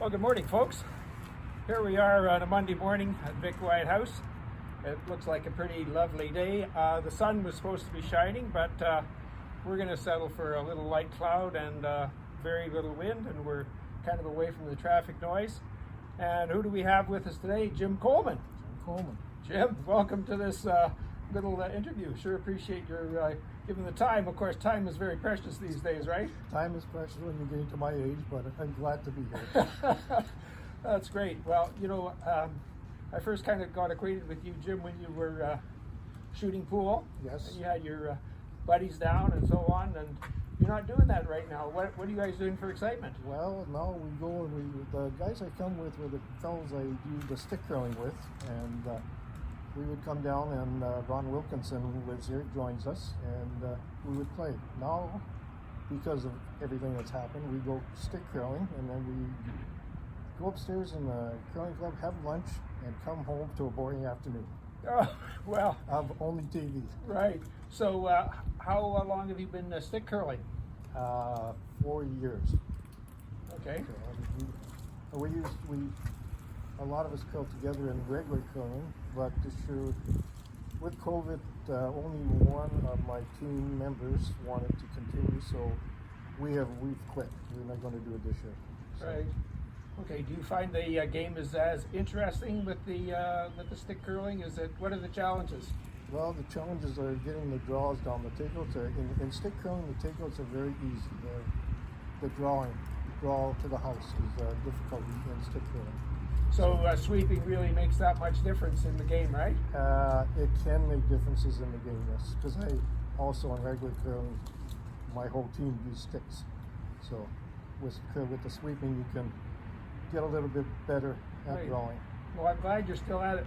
Well, good morning, folks. Here we are on a Monday morning at Vic White House. It looks like a pretty lovely day. The sun was supposed to be shining, but we're going to settle for a little light cloud and very little wind, and we're kind of away from the traffic noise. And who do we have with us today? Jim Coleman. Jim, welcome to this little interview. Sure appreciate your giving the time. Of course, time is very precious these days, right? Time is precious when you're getting to my age, but I'm glad to be here. That's great. Well, I first kind of got acquainted with you, Jim, when you were shooting pool. Yes. And you had your buddies down and so on, and you're not doing that right now. What are you guys doing for excitement? Well, now we go and the guys I come with were the fellows I do the stick curling with, and we would come down and Ron Wilkinson, who lives here, joins us, and we would play. Now, because of everything that's happened, we go stick curling, and then we go upstairs in the curling club, have lunch, and come home to a boring afternoon. Oh, well. Of only TV. Right. So how long have you been stick curling? 4 years. Okay. So, a lot of us curl together in regular curling, but this year, with COVID, only one of my team members wanted to continue, so we've quit. We're not going to do it this year. So. Right. Okay. Do you find the game is as interesting with the stick curling? What are the challenges? Well, the challenges are getting the draws down. The takeouts are in stick curling. The takeouts are very easy. The draw to the house is difficult in stick curling. So sweeping really makes that much difference in the game, right? It can make differences in the game, yes. Because I also in regular curling, my whole team use sticks. So with the sweeping, you can get a little bit better at Right. drawing. Well, I'm glad you're still at it.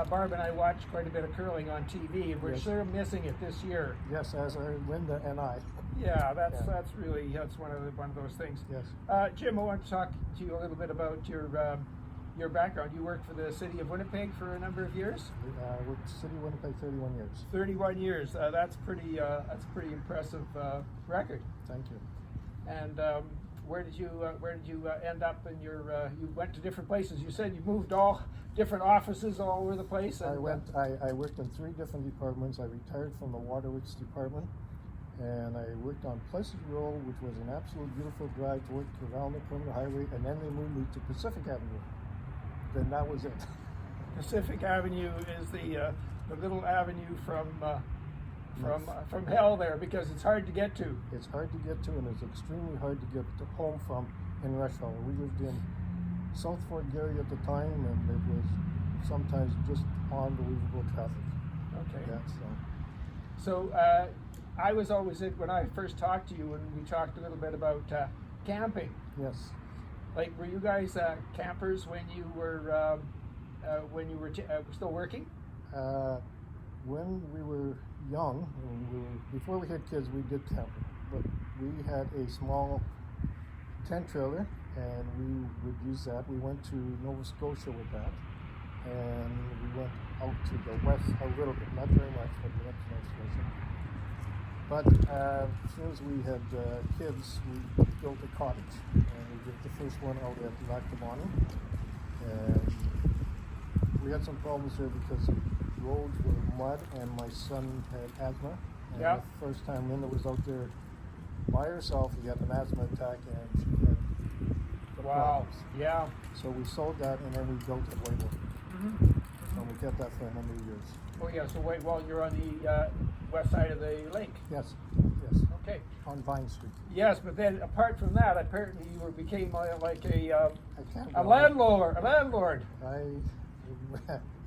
Barb and I watch quite a bit of curling on TV, and we're Yes. sure missing it this year. Yes, as are Linda and I. Yeah, that's Yeah. that's one of those things. Yes. Jim, I want to talk to you a little bit about your background. You worked for the city of Winnipeg for a number of years. With City of Winnipeg, 31 years. 31 years. That's pretty impressive record. Thank you. And where did you end up in your? You went to different places. You said you moved all different offices all over the place. And, I worked in 3 different departments. I retired from the Waterworks department, and I worked on Pleasant Road, which was an absolute beautiful drive to work around the Perimeter Highway, and then they moved me to Pacific Avenue. Then that was it. Pacific Avenue is the little avenue from hell there, because it's hard to get to. It's hard to get to, and it's extremely hard to get home from in rush hour. We lived in South Fort Garry at the time, and it was sometimes just unbelievable traffic. Okay. Yeah, So I was always when I first talked to you, and we talked a little bit about camping. yes. Like, were you guys campers when you were still working? When we were young, before we had kids, we did camping, but we had a small tent trailer, and we would use that. We went to Nova Scotia with that, and we went out to the west a little bit, not very much, but we went to Nova Scotia. But as soon as we had kids, we built a cottage, and we did the first one out at Lactamani, and we had some problems there because the roads were mud, and my son had asthma. And Yeah. the first time Linda was out there by herself, he had an asthma attack, and she had the Wow. problems. Yeah. So we sold that, and then we built it later. And we kept that for a number of years. Oh yeah. So wait, well, you're on the west side of the lake. Yes, yes, Okay. on Vine Street. Yes, but then apart from that, apparently you became like I can't a go- landlord. A landlord.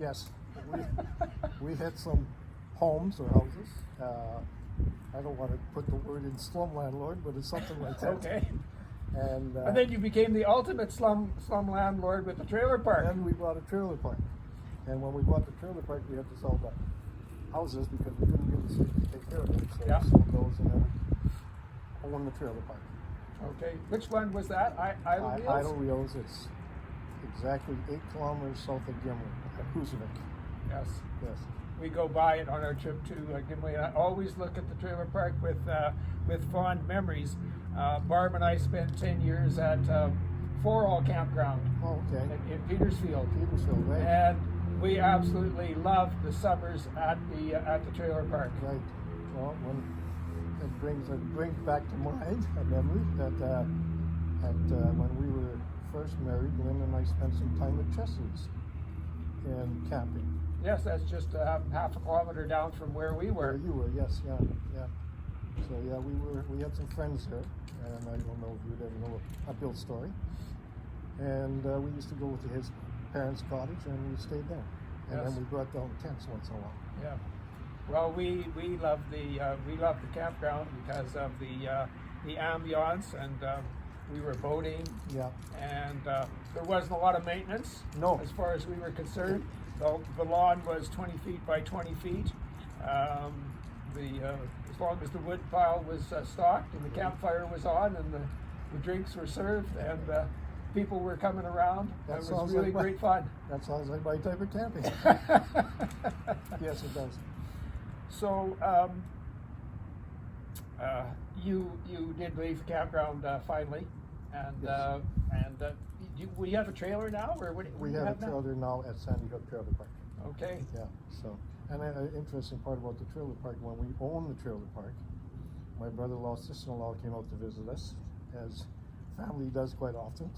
Yes, we had some homes or houses. I don't want to put the word in slum landlord, but it's something like that. Okay. And And then you became the ultimate slum landlord with the trailer park. then we bought a trailer park. And when we bought the trailer park, we had to sell the houses because we couldn't get the city to take care of them. So Yeah. we sold those, and then we owned the trailer park. Okay. Which one was that? Idle Wheels? Idle Wheels. It's exactly 8 kilometers south of Gimli at Husavik. Yes. Yes. We go by it on our trip to Gimli. I always look at the trailer park with fond memories. Barb and I spent 10 years at 4-all campground Oh, okay. in Petersfield. Petersfield, right? And we absolutely loved the summers at the trailer park. Right. Well, it brings back to mind a memory that when we were first married, Lynn and I spent some time at Chesley's in camping. Yes, that's just half a kilometer down from where we were. Where you were, yes, yeah. So yeah, we had some friends there, and I don't know if you'd ever know a Bill story. And we used to go to his parents' cottage, and we stayed there. And Yes. then we brought down tents once in a while. Yeah. Well, we love the campground because of the ambiance, and we were boating, Yeah. and there wasn't a lot of maintenance. No. As far as we were concerned, the lawn was 20 feet by 20 feet. As long as the wood pile was stocked and the campfire was on and the drinks were served and people were coming around, That it was sounds really like great fun. That sounds like my type of camping. Yes, it does. So you did leave the campground finally, and Yes. we have a trailer now, or what? We do you have a now? trailer now at Sandy Hook Trailer Park. Okay. Yeah, so, and an interesting part about the trailer park, when we owned the trailer park, my brother-in-law, sister-in-law came out to visit us, as family does quite often,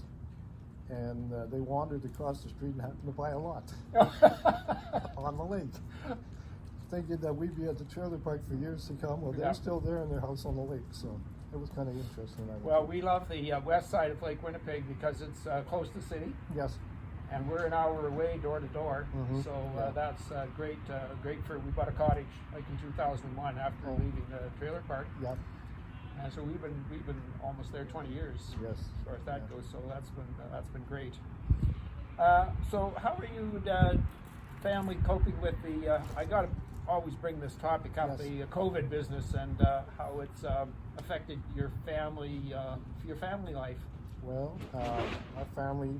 and they wandered across the street and happened to buy a lot on the lake, thinking that we'd be at the trailer park for years to come. Well, they're Yeah. still there in their house on the lake, so it was kind of interesting. Well, we love the west side of Lake Winnipeg because it's close to the city, Yes, and we're an hour away door to door. Mhm. So Yeah. that's great. Great for we bought a cottage like in 2001 after Oh. leaving the trailer park, yeah, and so we've been almost there 20 years. yes. As far as that Yeah. goes, so that's been great. So how are you family coping with the? I got to always bring this topic up, Yes. the COVID business and how it's affected your family life. Well, our family,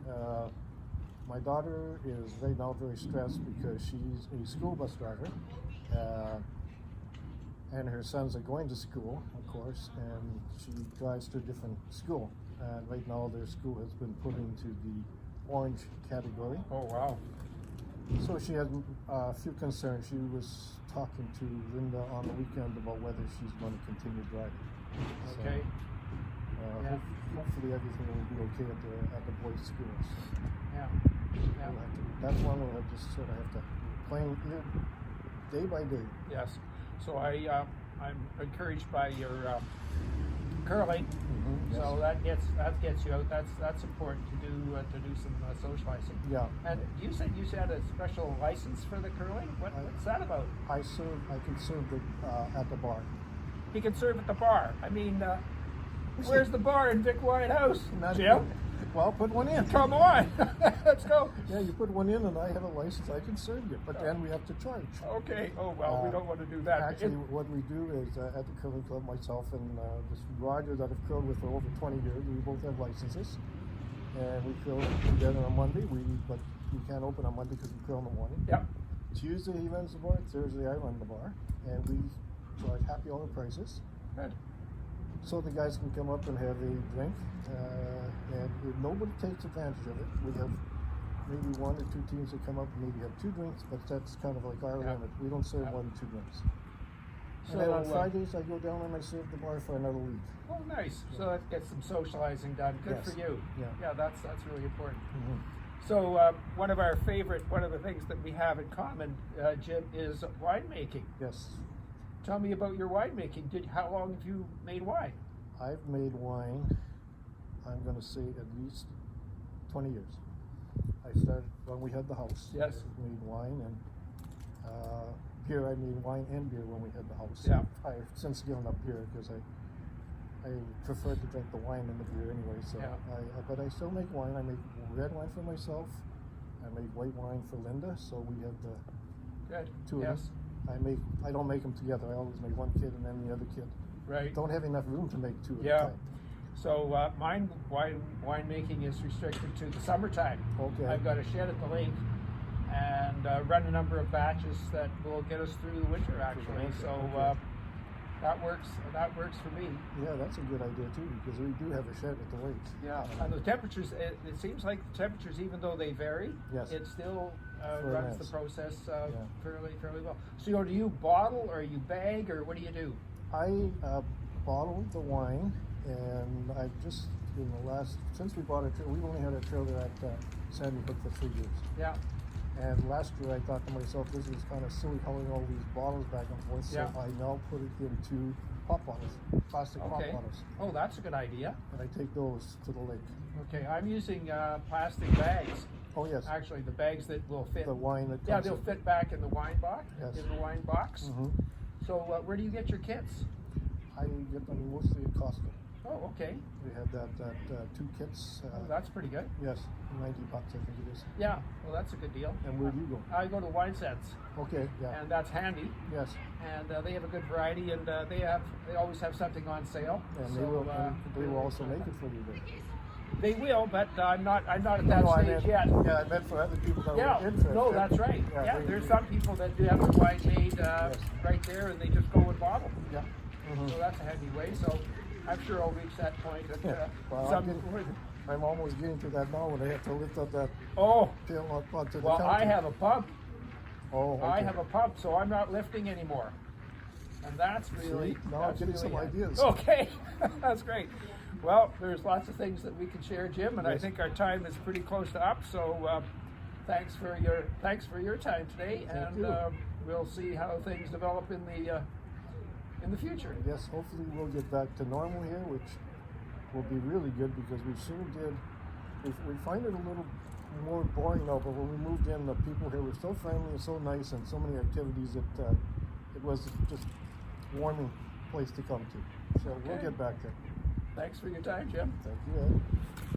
my daughter is right now very stressed because she's a school bus driver, and her sons are going to school, of course, and she drives to a different school. And right now their school has been put into the orange category. Oh wow! So she has a few concerns. She was talking to Linda on the weekend about whether she's going to continue driving. So, Okay. Yeah. hopefully everything will be okay at the boys' schools. Yeah. Yeah. That's one we'll have just sort of have to plan day by day. Yes. So I'm encouraged by your curling. Yes. So that gets you out. That's important to do some socializing. Yeah. And you said you had a special license for the curling. What's that about? I can serve at the bar. He can serve at the bar. I mean, where's the bar in Vic White House, Not Jim? Well, put one in. Come on, let's go. Yeah, you put one in, and I have a license. I can serve you, but then we have to charge. Okay. Oh well, we don't want to do that. Actually, what we do is at the curling club, myself and this Roger that I've curled with for over 20 years, we both have licenses, and we curl together on Monday. But we can't open on Monday because we curl in the morning. Yep. Tuesday he runs the bar. Thursday I run the bar, and we charge happy hour prices, Good. so the guys can come up and have a drink. And if nobody takes advantage of it, we have maybe one or two teams that come up and maybe have 2 drinks, but that's kind of like our Yeah. limit. We don't serve Yeah. more than 2 drinks. So, And then on Fridays, I go down and I serve the bar for another week. Oh, nice. So that gets some socializing done. Good Yes. for you. Yeah. That's really important. Mm-hmm. So one of the things that we have in common, Jim, is winemaking. Yes, Tell me about your winemaking. How long have you made wine? I've made wine, I'm going to say at least 20 years. I started when we had the house. Yes. I made wine, and beer. I made wine and beer when we had the house. Yeah. I've since given up beer because I prefer to drink the wine than the beer anyway. So, Yeah. but I still make wine. I make red wine for myself. I make white wine for Linda. So we have the Good. 2 of Yes. them. I don't make them together. I always make one kid and then the other kid. Right. Don't have enough room to make 2 at Yeah. a time. So mine winemaking is restricted to the summertime. Okay. I've got a shed at the lake and run a number of batches that will get us through the winter actually. winter, So okay. That works for me. Yeah, that's a good idea too, because we do have a shed at the lake. Yeah, and the temperatures, it seems like the temperatures, even though they vary, Yes. it still Very runs nice. the process Yeah. fairly well. So do you bottle or you bag or what do you do? I bottled the wine, and I just since we bought a trailer, we've only had a trailer at Sandy Hook for 3 years. Yeah, And last year I thought to myself, this is kind of silly hauling all these bottles back and forth. Yeah. So I now put it into pop bottles, plastic pop okay. bottles, Oh, that's a good idea. and I take those to the lake. Okay, I'm using plastic bags. Oh yes, Actually, the bags that will fit. the wine that Yeah, comes they'll in. fit back in the wine box. Yes. In the wine box. Mhm. So where do you get your kits? I get them mostly at Costco. Oh, okay. We have that 2 kits. Oh, that's pretty good. Yes, $90 I think it is. Yeah, well, that's a good deal. And where do you go? I go to Wine Sense, Okay, yeah, and that's handy. yes, And they have a good variety, and they always have something on sale. and So, they will also make it for you then. They will, but I'm not at that No, I stage meant, yet. yeah, I meant for other people that Yeah, were interested. no, that's right. Yeah, they- there's some people that do have their wine made Yes. right there, and they just go and bottle. Yeah. Mhm. So that's a handy way. So I'm sure I'll reach that point at Yeah. Well, some I'm almost getting to that now when I have to lift up that Oh, tail up onto the well, counter. I have a pump. Oh, okay. I have a pump, so I'm not lifting anymore. And that's really See? Now I'm that's getting really some handy. ideas. Okay, that's great. Well, there's lots of things that we can share, Jim, and I Yes. think our time is pretty close to up. So thanks for your time today, Thank and you. we'll see how things develop in the future. Yes, hopefully we'll get back to normal here, which will be really good because we sure did. We find it a little more boring now, but when we moved in, the people here were so friendly and so nice, and so many activities that it was just a warming place to come to. So we'll Okay. get back there. Thanks for your time, Jim. Thank you, Ed.